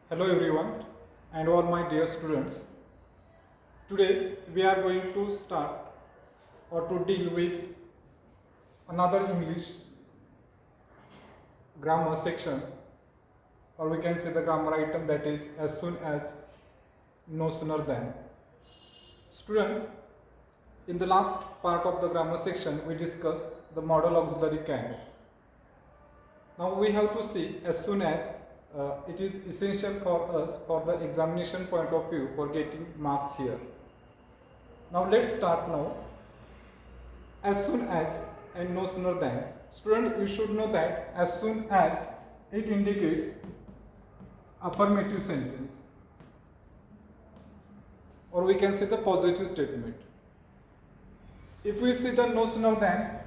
Hello everyone and all my dear students. Today we are going to start or to deal with another English grammar section, or we can say the grammar item, that is as soon as, no sooner than. Student, in the last part of the grammar section we discussed the modal auxiliary can. Now we have to see as soon as. It is essential for us for the examination point of view for getting marks here. Now let's start now. As soon as and no sooner than. Student, you should know that as soon as it indicates affirmative sentence, or we can say the positive statement. If we see the no sooner than,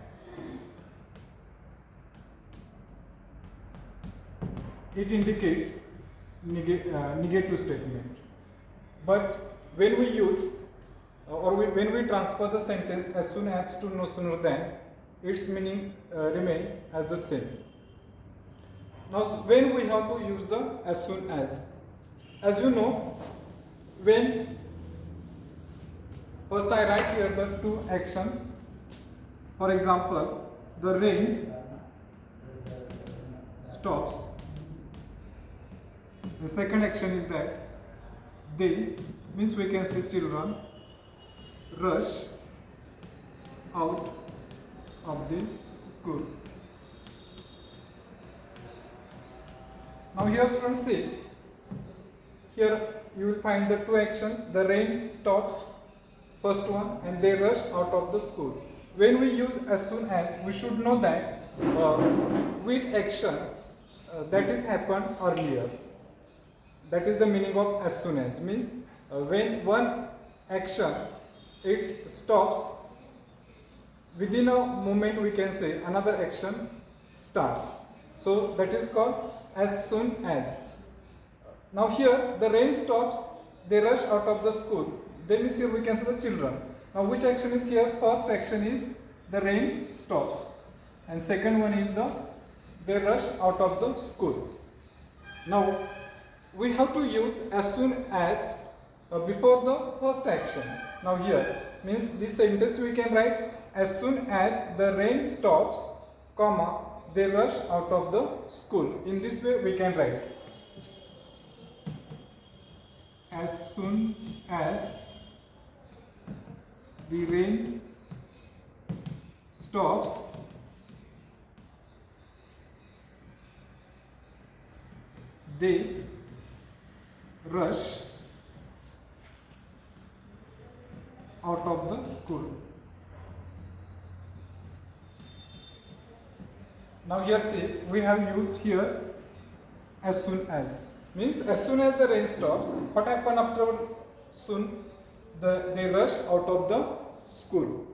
it indicates negative statement. But when we use when we transfer the sentence as soon as to no sooner than, its meaning remain as the same. Now when we have to use the as soon as you know, when first I write here the two actions. For example, the rain stops. The second action is that they, means we can say children, rush out of the school. Now here students see, here you will find the two actions. The rain stops, first one, and they rush out of the school. When we use as soon as, we should know that which action that is happened earlier. That is the meaning of as soon as. Means when one action it stops, within a moment we can say another action starts. So that is called as soon as. Now here the rain stops, they rush out of the school. Then means here we can say the children. Now which action is here? First action is the rain stops, and second one is they rush out of the school. Now we have to use as soon as before the first action. Now here means this sentence we can write as soon as the rain stops, comma, they rush out of the school. In this way we can write as soon as the rain stops, they rush out of the school. Now here see, we have used here as soon as. Means as soon as the rain stops, what happen after soon? They rush out of the school.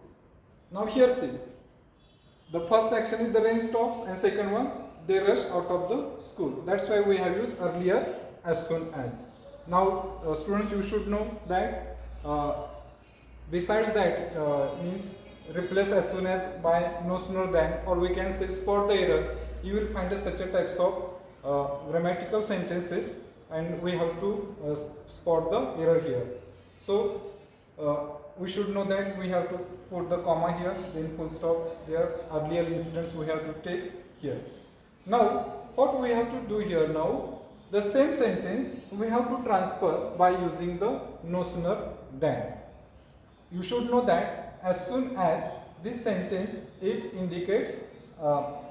Now here see, the first action is the rain stops, and second one they rush out of the school. That's why we have used earlier as soon as. Now students, you should know that besides that means replace as soon as by no sooner than, or we can say spot the error. You will find such a types of grammatical sentences, and we have to spot the error here. So we should know that we have to put the comma here, then full stop there. Earlier incidents we have to take here. Now what we have to do here now, the same sentence we have to transfer by using the no sooner than. You should know that as soon as this sentence it indicates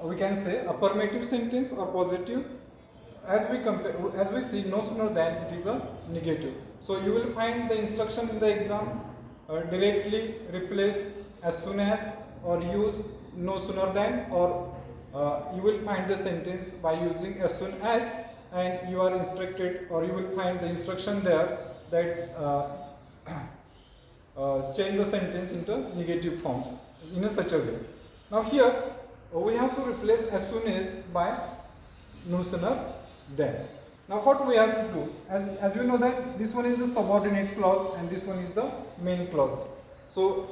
we can say affirmative sentence or positive. As we see no sooner than, it is a negative. So you will find the instruction in the exam, directly replace as soon as or use no sooner than, or you will find the sentence by using as soon as, and you are instructed, or you will find the instruction there that change the sentence into negative forms in a such a way. Now here we have to replace as soon as by no sooner than. Now what we have to do, as you know that this one is the subordinate clause and this one is the main clause. So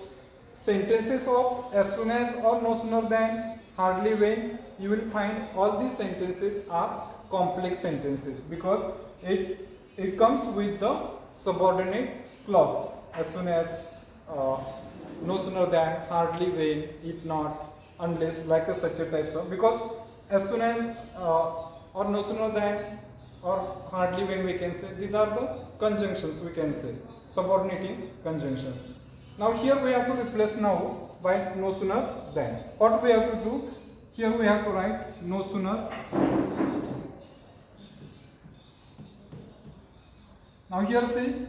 sentences of as soon as or no sooner than, hardly when, you will find all these sentences are complex sentences because it comes with the subordinate clause as soon as no sooner than, hardly when, if not, unless, like a such a types of, because as soon as or no sooner than or hardly when we can say, these are the conjunctions we can say, subordinating conjunctions. Now here we have to replace now by no sooner than. What we have to do? Here we have to write no sooner. Now here see,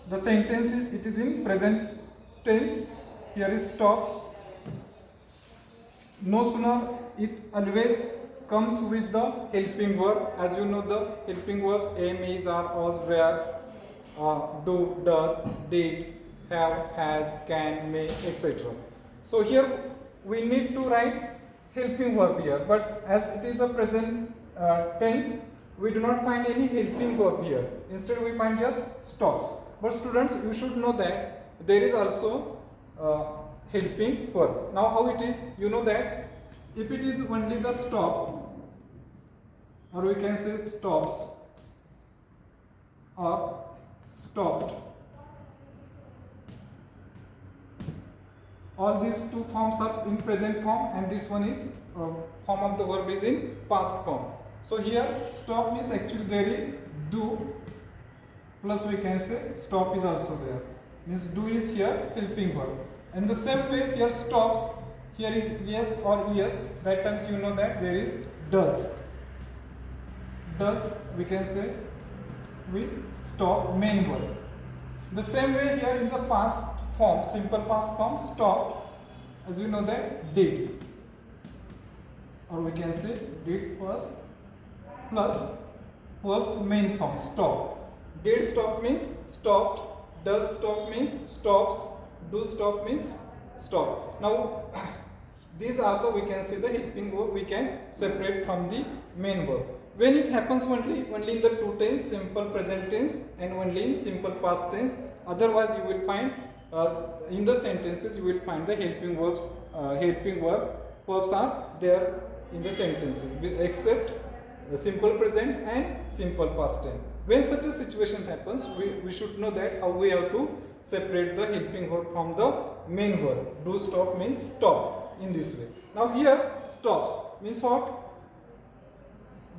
the sentence is, it is in present tense. Here is stops. No sooner, it always comes with the helping verb. As you know, the helping verbs am, is, are, was, were, do, does, did, have, has, can, may, etc. So here we need to write helping verb here, but as it is a present tense, we do not find any helping verb here. Instead we find just stops. But students, you should know that there is also helping verb. Now how it is? You know that if it is only the stop, or we can say stops or stopped, all these two forms are in present form and this one is form of the verb is in past form. So here stop means actually there is do plus we can say stop is also there. Means do is here helping verb. And the same way here stops, here is yes or yes. That times you know that there is does. Does we can say we stop main verb. The same way here in the past form, simple past form, stopped, as you know that did, or we can say did was plus verb's main form stop. Did stop means stopped, does stop means stops, do stop means stop. Now these are the, we can say, the helping verb we can separate from the main verb. When it happens only in the two tense, simple present tense, and only in simple past tense. Otherwise you will find in the sentences you will find the helping verbs, verbs are there in the sentences except simple present and simple past tense. When such a situation happens, we should know that how we have to separate the helping verb from the main verb. Do stop means stop in this way. Now here stops means what?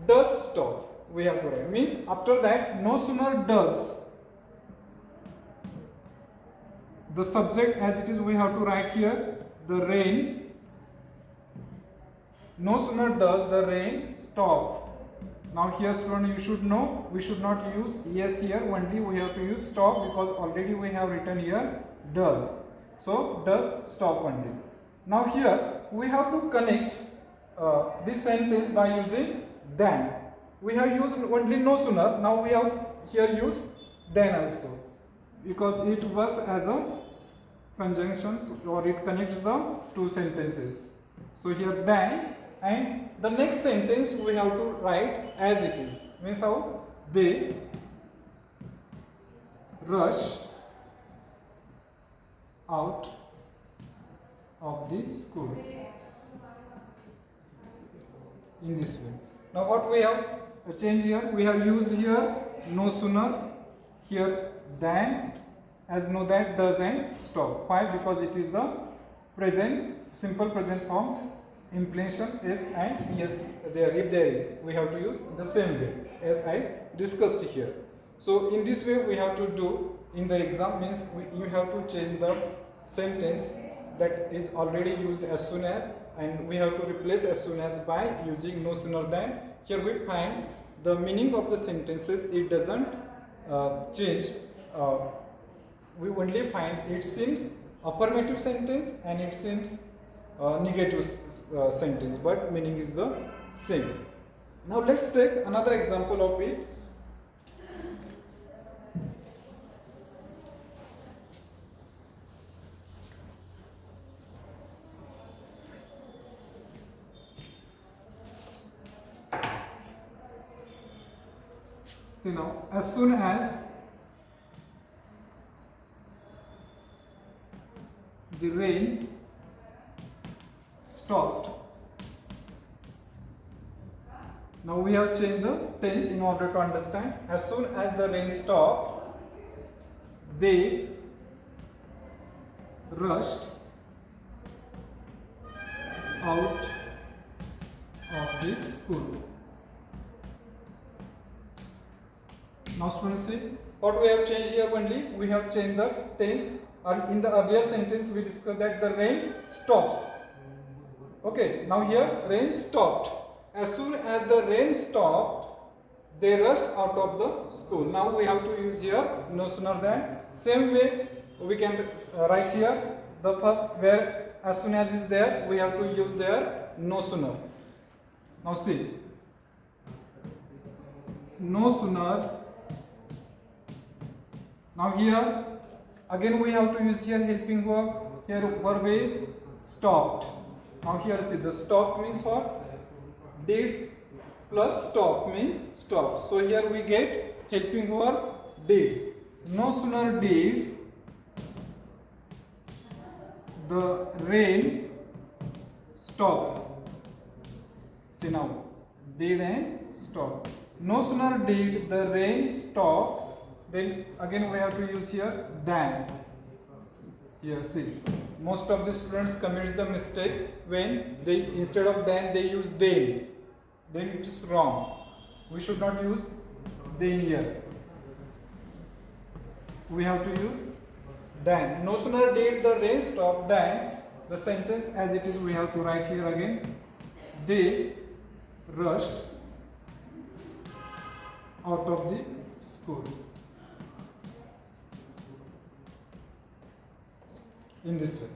Does stop we have to write. Means after that no sooner does the subject as it is we have to write here the rain. No sooner does the rain stop. Now here student you should know we should not use yes here, only we have to use stop because already we have written here does. So does stop only. Now here we have to connect this sentence by using than. We have used only no sooner, now we have here used then also because it works as a conjunctions or it connects the two sentences. So here then, and the next sentence we have to write as it is. Means how? They rush out of the school. In this way. Now what we have changed here? We have used here no sooner, here than, as know that, does and stop. Why? Because it is the present, simple present form, implementation is and yes there, if there is, we have to use the same way as I discussed here. So in this way we have to do in the exam, means you have to change the sentence that is already used as soon as, and we have to replace as soon as by using no sooner than. Here we find the meaning of the sentences, it doesn't change. We only find it seems affirmative sentence and it seems negative sentence, but meaning is the same. Now let's take another example of it. See now, as soon as the rain stopped, Now we have changed the tense in order to understand. As soon as the rain stopped, they rushed out of the school. Now students, see what we have changed here. Only we have changed the tense, and in the earlier sentence we discussed that the rain stops. Okay, now here rain stopped. As soon as the rain stopped, they rushed out of the school. Now we have to use here no sooner than. Same way we can write here the first where as soon as is there, we have to use there no sooner. Now see, no sooner. Now here again we have to use here helping verb. Here verb is stopped. Now here see, the stop means what? Did plus stop means stop. So here we get helping verb did. No sooner did the rain stop. See now, did and stop. No sooner did the rain stop, then again we have to use here than. Here see, most of the students commit the mistakes when they instead of than they use then. Then it is wrong. We should not use then here. We have to use than. No sooner did the rain stop than the sentence as it is we have to write here again. They rushed out of the school. In this way.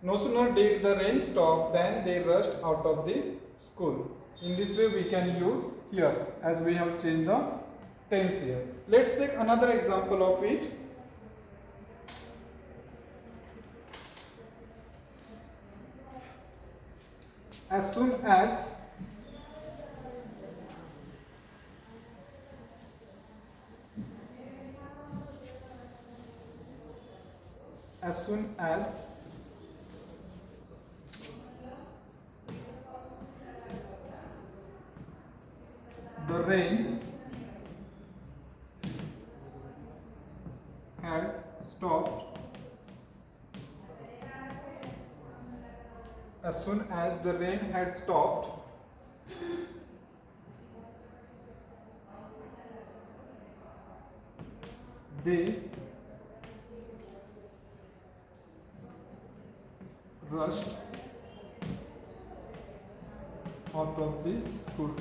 No sooner did the rain stop than they rushed out of the school. In this way we can use here as we have changed the tense here. Let's take another example of it. As soon as the rain had stopped, as soon as the rain had stopped, they rushed out of the school.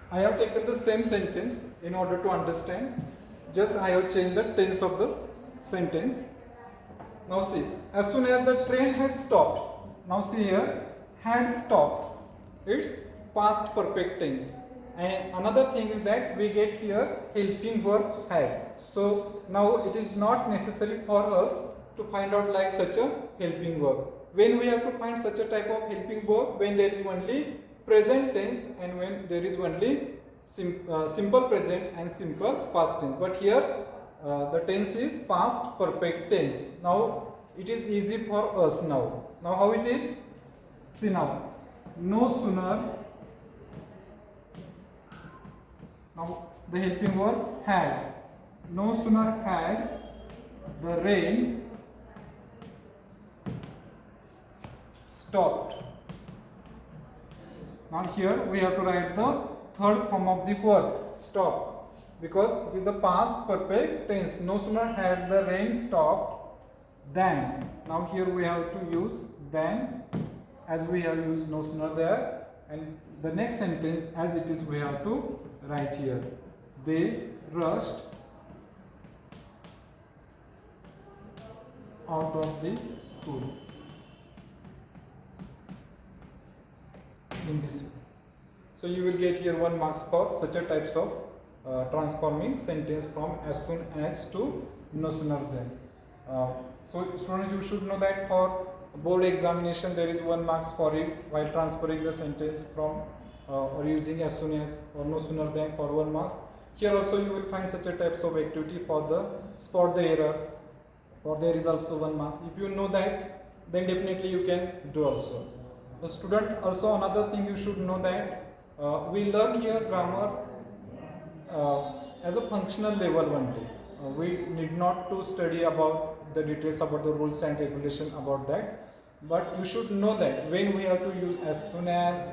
I have taken the same sentence in order to understand. Just I have changed the tense of the sentence. Now see, as soon as the train had stopped. Now see here, had stopped. It's past perfect tense. And another thing is that we get here helping verb had. So now it is not necessary for us to find out like such a helping verb. When we have to find such a type of helping verb, when there is only present tense and when there is only simple present and simple past tense. But here the tense is past perfect tense. Now it is easy for us now. Now how it is? See now, no sooner. Now the helping verb had. No sooner had the rain stopped. Now here we have to write the third form of the verb, stop, because it is the past perfect tense. No sooner had the rain stopped than. Now here we have to use than as we have used no sooner there, and the next sentence as it is we have to write here. They rushed out of the school. In this way. So you will get here 1 marks for such a types of transforming sentence from as soon as to no sooner than. So students, you should know that for board examination there is 1 marks for it while transferring the sentence from or using as soon as or no sooner than for 1 marks. Here also you will find such a types of activity for the spot the error, or there is also 1 marks. If you know that, then definitely you can do also. The student, also another thing you should know that we learn here grammar as a functional level only. We need not to study about the details about the rules and regulation about that, but you should know that when we have to use as soon as,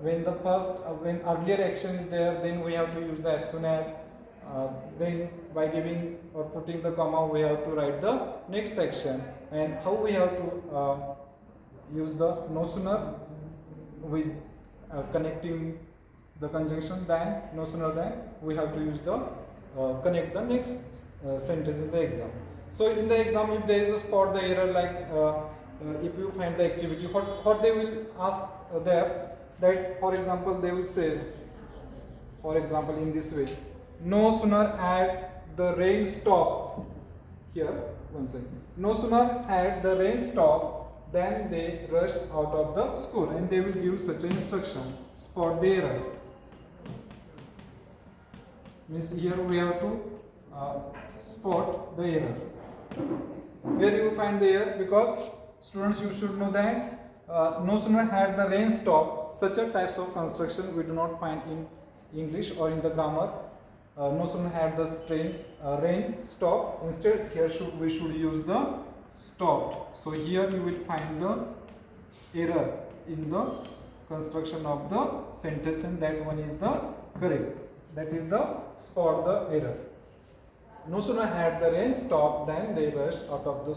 when the first, when earlier action is there, then we have to use the as soon as, then by giving or putting the comma we have to write the next action, and how we have to use the no sooner with connecting the conjunction than, no sooner than we have to use the connect the next sentence in the exam. So in the exam, if there is a spot the error, like if you find the activity, what they will ask there, that for example they will say, for example in this way, no sooner had the rain stop, here one second, no sooner had the rain stop than they rushed out of the school, and they will give such an instruction, spot the error. Means here we have to spot the error. Where you find the error? Because students, you should know that no sooner had the rain stop, such a types of construction we do not find in English or in the grammar. No sooner had the rain stop. Instead, here we should use the stopped. So here you will find the error in the construction of the sentence, and that one is the correct. That is the spot the error. No sooner had the rain stopped than they rushed out of the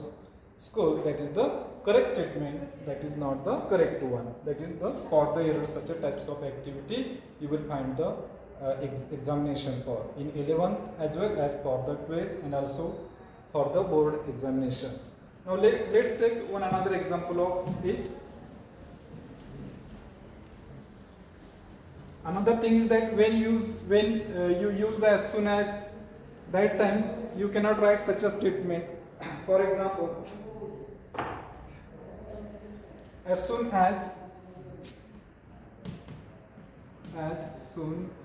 school. That is the correct statement. That is not the correct one. That is the spot the error. Such a types of activity you will find the examination for in 11th as well as for the 12th, and also for the board examination. Now let's take one another example of it. Another thing is that when you use the as soon as, that times you cannot write such a statement. For example, as soon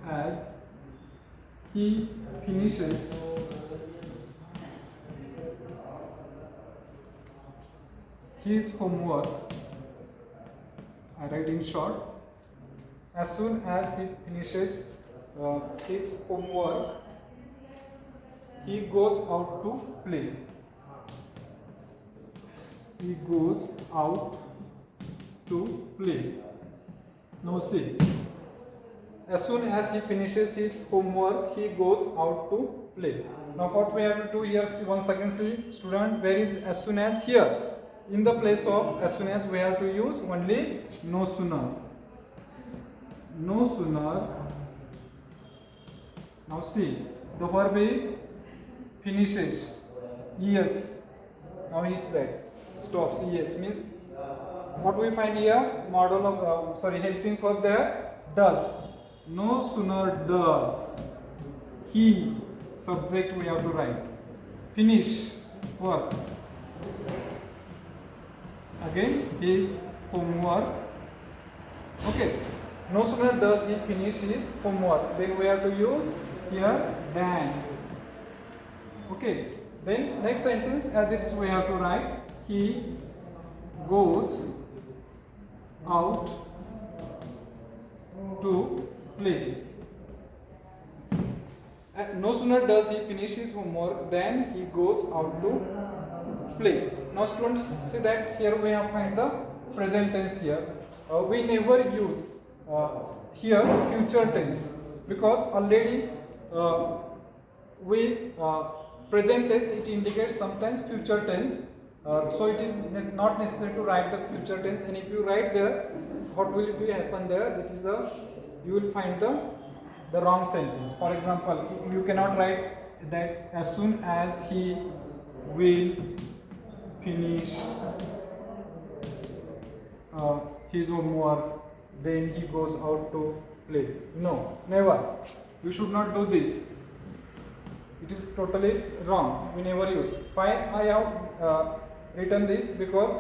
as he finishes his homework, I write in short, as soon as he finishes his homework, he goes out to play. He goes out to play. Now see, as soon as he finishes his homework, he goes out to play. Now what we have to do here, once again see, student, where is as soon as? Here. In the place of as soon as, we have to use only no sooner. No sooner. Now see, the verb is finishes. Yes. Now he said stops. Yes means what we find here, model of helping verb there, does. No sooner does he, subject we have to write, finish work, again his homework. Okay, no sooner does he finish his homework, then we have to use here than. Okay, then next sentence as it is we have to write, he goes out to play. No sooner does he finish his homework than he goes out to play. Now students, see that here we have find the present tense here. We never use here future tense, because already we present tense, it indicates sometimes future tense. So it is not necessary to write the future tense, and if you write there, what will be happen there? That is you will find the wrong sentence. For example, you cannot write that as soon as he will finish his homework, then he goes out to play. No, never. We should not do this. It is totally wrong. We never use. Why I have written this? Because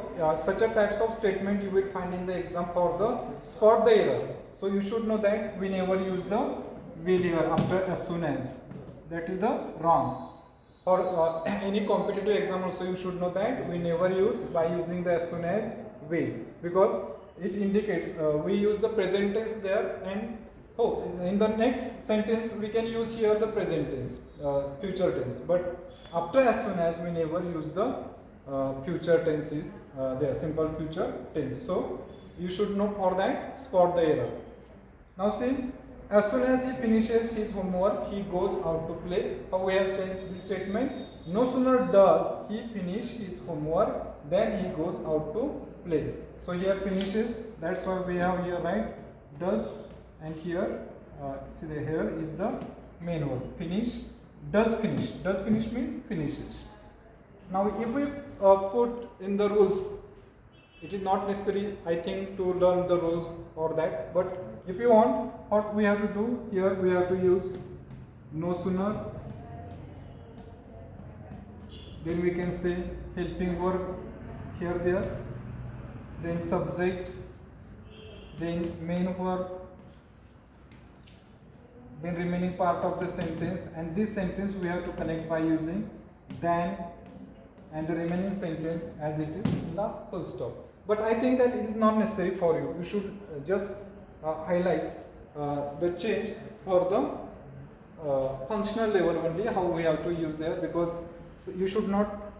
such a types of statement you will find in the exam for the spot the error. So you should know that we never use the will here after as soon as. That is the wrong. For any competitive exam also you should know that we never use by using the as soon as will, because it indicates we use the present tense there, and in the next sentence we can use here the present tense, future tense, but after as soon as we never use the future tenses, there simple future tense. So you should know for that, spot the error. Now see, as soon as he finishes his homework, he goes out to play. How we have changed this statement? No sooner does he finish his homework than he goes out to play. So here finishes, that's why we have here, right, does, and here see the here is the main verb, finish, does finish. Does finish means finishes. Now if we put in the rules, it is not necessary, I think, to learn the rules for that, but if you want, what we have to do here, we have to use no sooner, then we can say helping verb here, there, then subject, then main verb, then remaining part of the sentence, and this sentence we have to connect by using than, and the remaining sentence as it is last full stop. But I think that it is not necessary for you. You should just highlight the change for the functional level only, how we have to use there, because you should not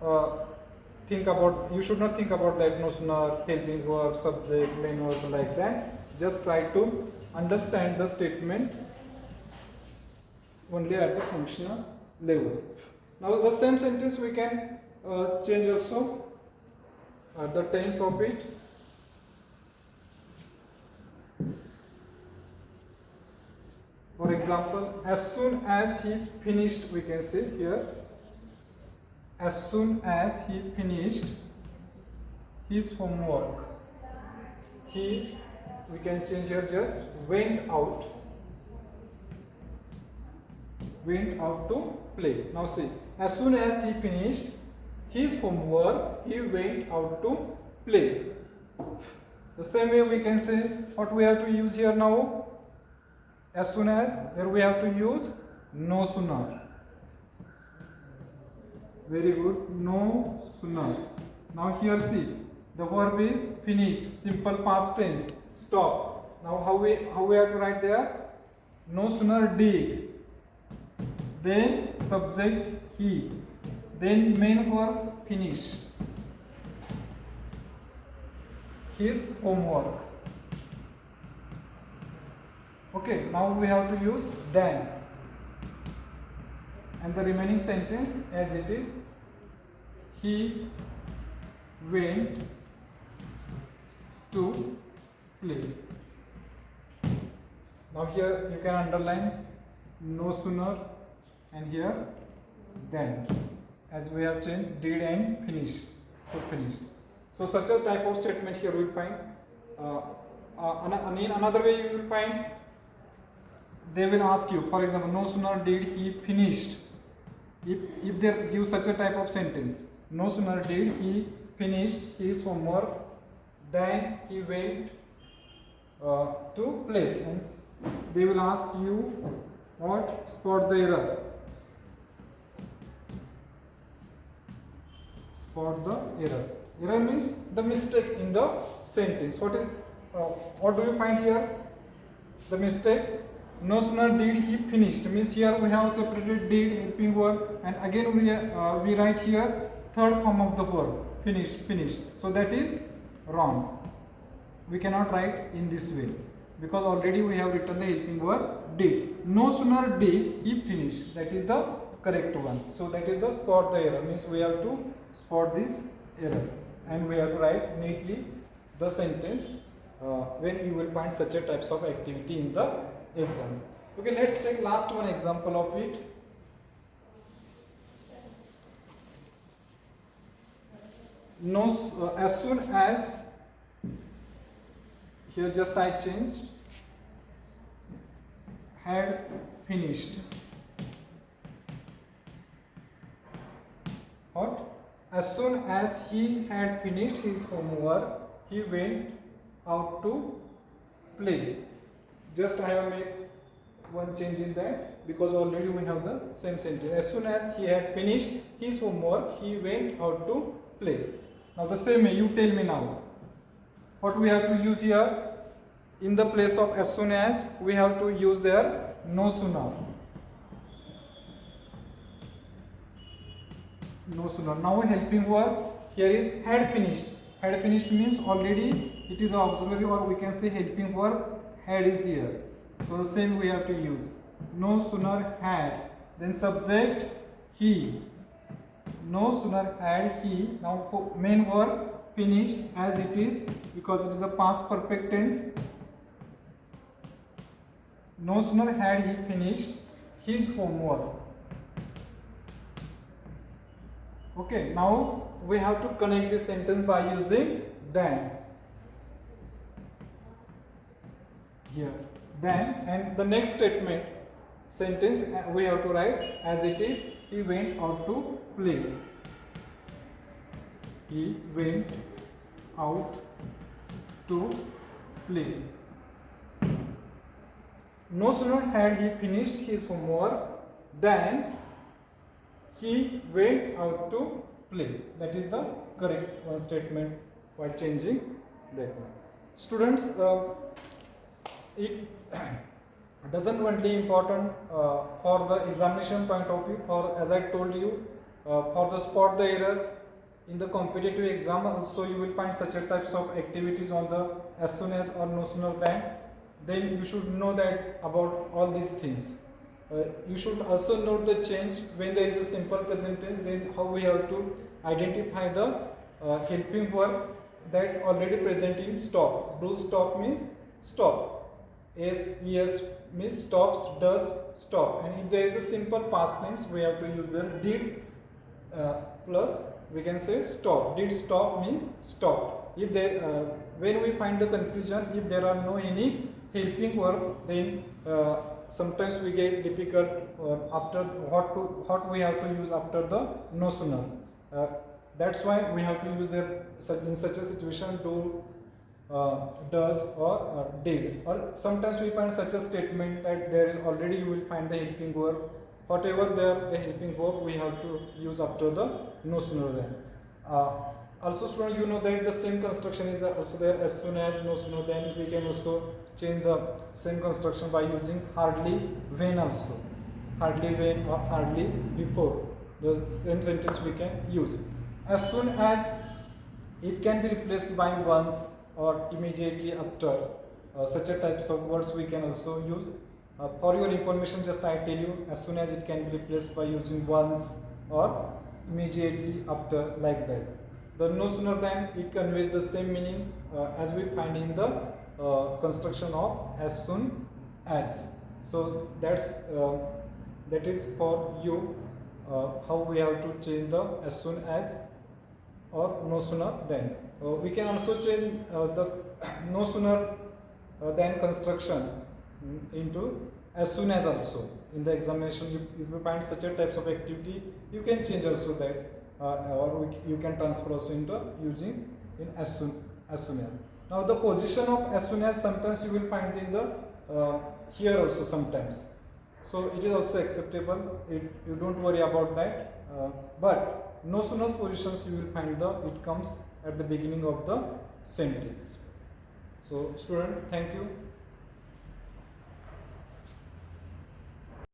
think about that no sooner, helping verb, subject, main verb, like that. Just try to understand the statement only at the functional level. Now the same sentence we can change also the tense of it. For example, as soon as he finished, we can say here, as soon as he finished his homework, we can change here just went out to play. Now see, as soon as he finished his homework, he went out to play. The same way we can say what we have to use here now. As soon as, here we have to use no sooner. Very good, no sooner. Now here see, the verb is finished, simple past tense, stop. Now how we have to write there? No sooner did, then subject he, then main verb finish his homework. Okay, now we have to use then, and the remaining sentence as it is, he went to play. Now here you can underline no sooner, and here then, as we have changed did and finish, so finished. So such a type of statement here we will find. In another way you will find, they will ask you, for example, no sooner did he finished. If they give such a type of sentence, no sooner did he finished his homework than he went to play, and they will ask you what? Spot the error. Spot the error. Error means the mistake in the sentence. What do you find here? The mistake. No sooner did he finished means here we have separated did, helping verb, and again we write here third form of the verb, finished. So that is wrong. We cannot write in this way because already we have written the helping verb did. No sooner did he finish. That is the correct one. So that is the spot the error, means we have to spot this error and we have to write neatly the sentence when you will find such a types of activity in the exam. Okay, let's take last one example of it. As soon as, here just I changed, had finished. What? As soon as he had finished his homework, he went out to play. Just I have made one change in that because already we have the same sentence. As soon as he had finished his homework, he went out to play. Now the same way, you tell me now. what we have to use here? In the place of as soon as, we have to use there no sooner. No sooner. Now helping verb here is had finished. Had finished means already it is auxiliary, or we can say helping verb had is here. So the same we have to use. No sooner had, then subject he. No sooner had he. Now main verb finished as it is, because it is a past perfect tense. No sooner had he finished his homework. Okay, now we have to connect this sentence by using then. Here, then, and the next statement sentence we have to write as it is. He went out to play. He went out to play. No sooner had he finished his homework than he went out to play. That is the correct one statement while changing that one. Students, it doesn't only important for the examination point of view. For, as I told you, for the spot the error in the competitive exam also you will find such a types of activities on the as soon as or no sooner than. Then you should know that about all these things. You should also note the change when there is a simple present tense. Then how we have to identify the helping verb that already present in stop. Do stop means stop. Yes means stops, does stop. And if there is a simple past tense, we have to use the did plus we can say stop. Did stop means stop. If there when we find the confusion, if there are no any helping verb, then sometimes we get difficult after what we have to use after the no sooner. That's why we have to use the in such a situation do, does, or did. Or sometimes we find such a statement that there is already you will find the helping verb. Whatever there the helping verb we have to use after the no sooner than. Also, student, you know that the same construction is also there as soon as, no sooner than. We can also change the same construction by using hardly when also. Hardly when or hardly before. The same sentence we can use. As soon as, it can be replaced by once or immediately after. Such a types of words we can also use. For your information, just I tell you, as soon as it can be replaced by using once or immediately after, like that. The no sooner than, it conveys the same meaning as we find in the construction of as soon as. So that is for you how we have to change the as soon as or no sooner than. We can also change the no sooner than construction into as soon as also. In the examination, if you find such a types of activity, you can change also that, or you can transfer also into using in as soon as. Now the position of as soon as sometimes you will find in the here also sometimes. So it is also acceptable. You don't worry about that. But no sooner positions you will find it comes at the beginning of the sentence. So student, thank you.